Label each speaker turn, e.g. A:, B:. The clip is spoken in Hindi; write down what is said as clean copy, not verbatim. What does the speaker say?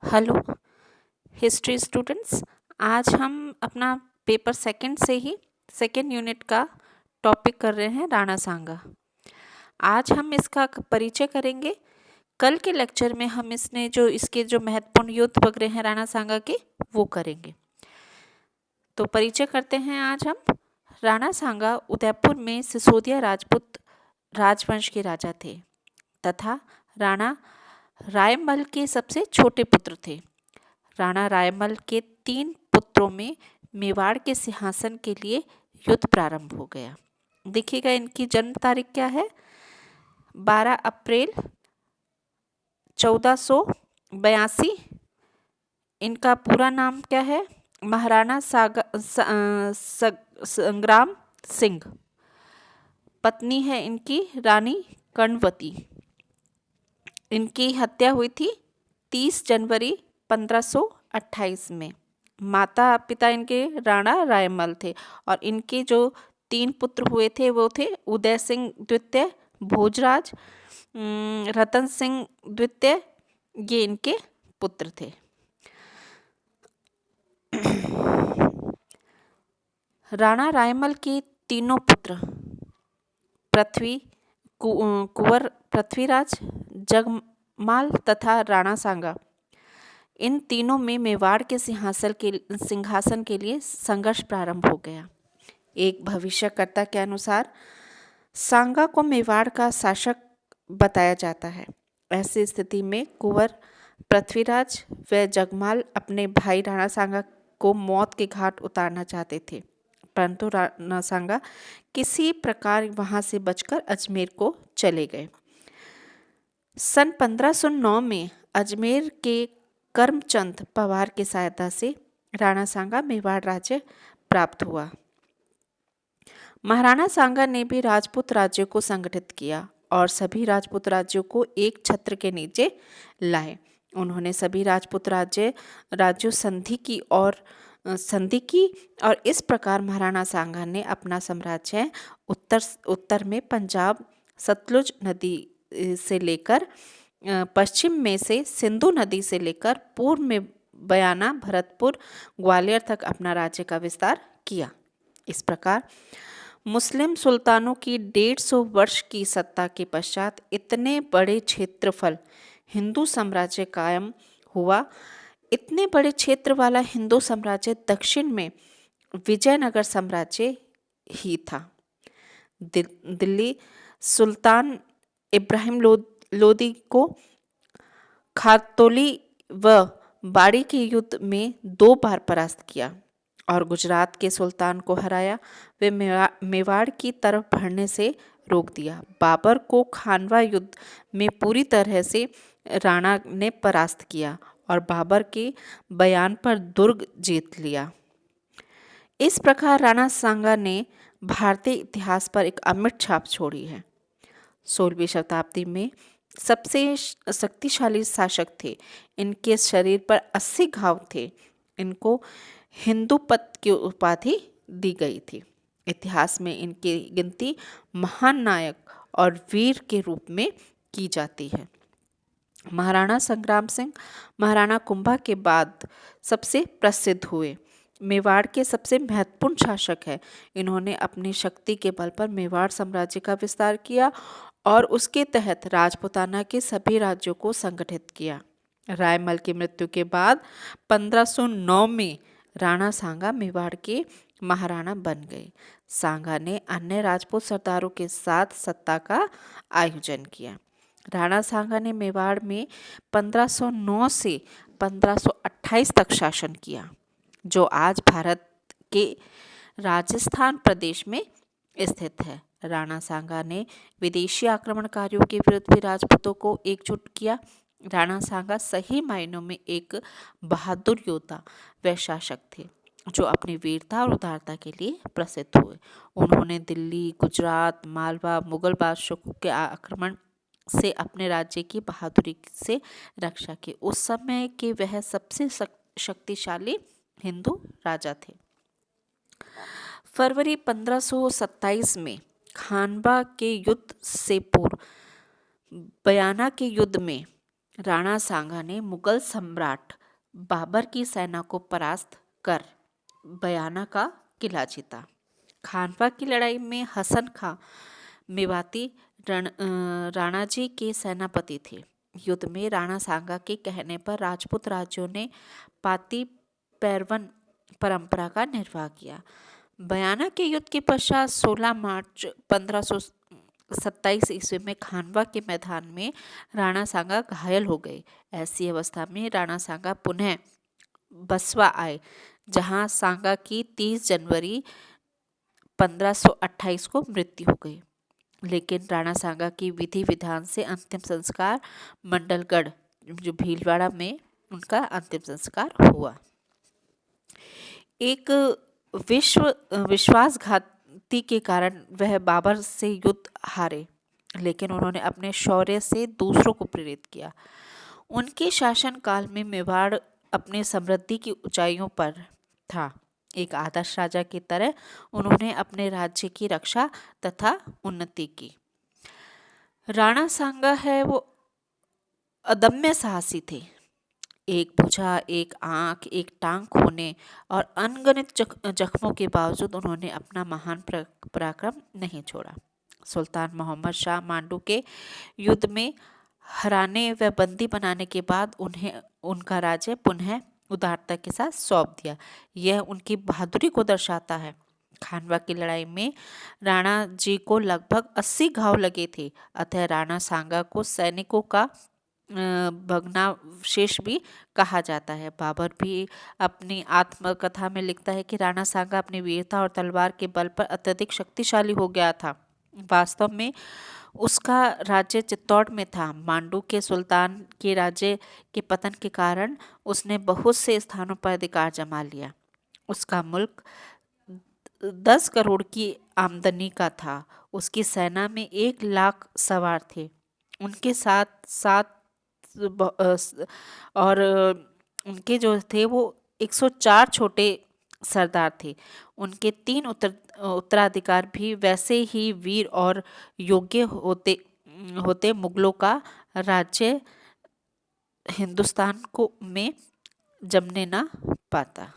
A: Hello history students. आज हम अपना पेपर सेकंड से ही सेकंड यूनिट का टॉपिक कर रहे हैं राणा सांगा। आज हम इसका परिचय करेंगे। कल के लेक्चर में हम इसके जो महत्वपूर्ण युद्ध वगैरह हैं राणा सांगा के वो करेंगे। तो परिचय करते हैं आज हम। राणा सांगा उदयपुर में सिसोदिया राजपूत राजवंश के राजा थे तथा राणा रायमल के सबसे छोटे पुत्र थे। राणा रायमल के 3 पुत्रों में मेवाड़ के सिंहासन के लिए युद्ध प्रारंभ हो गया। देखिएगा इनकी जन्म तारीख क्या है, 12 अप्रैल 1482। इनका पूरा नाम क्या है, महाराणा संग्राम सिंह। पत्नी है इनकी रानी कर्णवती। इनकी हत्या हुई थी 30 जनवरी 1528 में। माता पिता इनके राणा रायमल थे और इनके जो 3 पुत्र हुए थे वो थे उदय सिंह द्वितीय, भोजराज, रतन सिंह द्वितीय। ये इनके पुत्र थे। राणा रायमल के तीनों पुत्र कुंवर पृथ्वीराज, जगमाल तथा राणा सांगा, इन तीनों में मेवाड़ के सिंहासन के लिए संघर्ष प्रारंभ हो गया। एक भविष्यकर्ता के अनुसार सांगा को मेवाड़ का शासक बताया जाता है। ऐसी स्थिति में कुंवर पृथ्वीराज व जगमाल अपने भाई राणा सांगा को मौत के घाट उतारना चाहते थे, परंतु राणा सांगा किसी प्रकार वहां से बचकर अजमेर को चले गए। सन 1509 में अजमेर के करमचंद पवार की सहायता से राणा सांगा मेवाड़ राज्य प्राप्त हुआ। महाराणा सांगा ने भी राजपूत राज्यों को संगठित किया और सभी राजपूत राज्यों को एक छत्र के नीचे लाए। उन्होंने सभी राजपूत राज्यों संधि की और इस प्रकार महाराणा सांगा ने अपना साम्राज्य उत्तर में पंजाब सतलुज नदी से लेकर, पश्चिम में से सिंधु नदी से लेकर पूर्व में बयाना, भरतपुर, ग्वालियर तक अपना राज्य का विस्तार किया। इस प्रकार मुस्लिम सुल्तानों की 150 वर्ष की सत्ता के पश्चात इतने बड़े क्षेत्रफल हिंदू साम्राज्य कायम हुआ। इतने बड़े क्षेत्र वाला हिंदू साम्राज्य दक्षिण में विजयनगर साम्राज्य ही था। दिल्ली सुल्तान इब्राहिम लोदी को खातौली व बाड़ी के युद्ध में 2 बार परास्त किया और गुजरात के सुल्तान को हराया। वे मेवाड़ की तरफ बढ़ने से रोक दिया। बाबर को खानवा युद्ध में पूरी तरह से राणा ने परास्त किया और बाबर के बयान पर दुर्ग जीत लिया। इस प्रकार राणा सांगा ने भारतीय इतिहास पर एक अमिट छाप छोड़ी है। 16वीं शताब्दी में सबसे शक्तिशाली शासक थे। इनके शरीर पर 80 घाव थे। इनको हिंदूपत की उपाधि दी गई थी। इतिहास में इनकी गिनती महान नायक और वीर के रूप में की जाती है। महाराणा संग्राम सिंह महाराणा कुंभा के बाद सबसे प्रसिद्ध हुए। मेवाड़ के सबसे महत्वपूर्ण शासक है। इन्होंने अपनी शक्ति के बल पर मेवाड़ साम्राज्य का विस्तार किया और उसके तहत राजपूताना के सभी राज्यों को संगठित किया। रायमल की मृत्यु के बाद 1509 में राणा सांगा मेवाड़ के महाराणा बन गए। सांगा ने अन्य राजपूत सरदारों के साथ सत्ता का आयोजन किया। राणा सांगा ने मेवाड़ में 1509 से 1528 तक शासन किया, जो आज भारत के राजस्थान प्रदेश में स्थित है। राणा सांगा ने विदेशी आक्रमणकारियों के विरुद्ध भी राजपूतों को एकजुट किया। राणा सांगा सही मायनों में एक बहादुर योद्धा व शासक थे, जो अपनी वीरता और उदारता के लिए प्रसिद्ध हुए। उन्होंने दिल्ली, गुजरात, मालवा, मुगल बादशाहों के आक्रमण से अपने राज्य की बहादुरी से रक्षा की। उस समय के वह सबसे शक्तिशाली हिंदू राजा थे। फरवरी 1527 में खानवा के युद्ध से पूर्व बयाना के युद्ध में राणा सांगा ने मुगल सम्राट बाबर की सेना को परास्त कर बयाना का किला जीता। खानवा की लड़ाई में हसन खां मेवाती राणाजी के सेनापति थे। युद्ध में राणा सांगा के कहने पर राजपूत राज्यों ने पाती पैरवन परंपरा का निर्वाह किया। बयाना के युद्ध के पश्चात 16 मार्च 1527 ईस्वी में खानवा के मैदान में राणा सांगा घायल हो गए। ऐसी अवस्था में राणा सांगा पुनः बसवा आए, जहां सांगा की 30 जनवरी 1528 को मृत्यु हो गई। लेकिन राणा सांगा की विधि विधान से अंतिम संस्कार मंडलगढ़ जो भीलवाड़ा में उनका अंतिम संस्कार हुआ। एक विश्वासघाती के कारण वह बाबर से युद्ध हारे, लेकिन उन्होंने अपने शौर्य से दूसरों को प्रेरित किया। उनके शासनकाल में मेवाड़ अपने समृद्धि की ऊंचाइयों पर था। एक आदर्श राजा की तरह उन्होंने अपने राज्य की रक्षा तथा उन्नति की। राणा सांगा है वो अदम्य साहसी थे। एक भुजा, एक आंख, एक टांग खोने और अनगिनत जख्मों के बावजूद उन्होंने अपना महान पराक्रम नहीं छोड़ा। सुल्तान मोहम्मद शाह मांडू के युद्ध में हराने व बंदी बनाने के बाद उन्हें उनका राज्य पुनः उदारता के साथ सौंप दिया। यह उनकी बहादुरी को दर्शाता है। खानवा की लड़ाई में राणा जी को लगभग 80 घाव लगे थे, अतः राणा सांगा को सैनिकों का भग्नावशेष भी कहा जाता है। बाबर भी अपनी आत्मकथा में लिखता है कि राणा सांगा अपनी वीरता और तलवार के बल पर अत्यधिक शक्तिशाली हो गया था। वास्तव में उसका राज्य चित्तौड़ में था। मांडू के सुल्तान के राज्य के पतन के कारण उसने बहुत से स्थानों पर अधिकार जमा लिया। उसका मुल्क 10 करोड़ की आमदनी का था। उसकी सेना में 1 लाख सवार थे। उनके साथ साथ और उनके जो थे वो 104 छोटे सरदार थे। उनके 3 उत्तराधिकार भी वैसे ही वीर और योग्य होते मुगलों का राज्य हिंदुस्तान को में जमने ना पाता।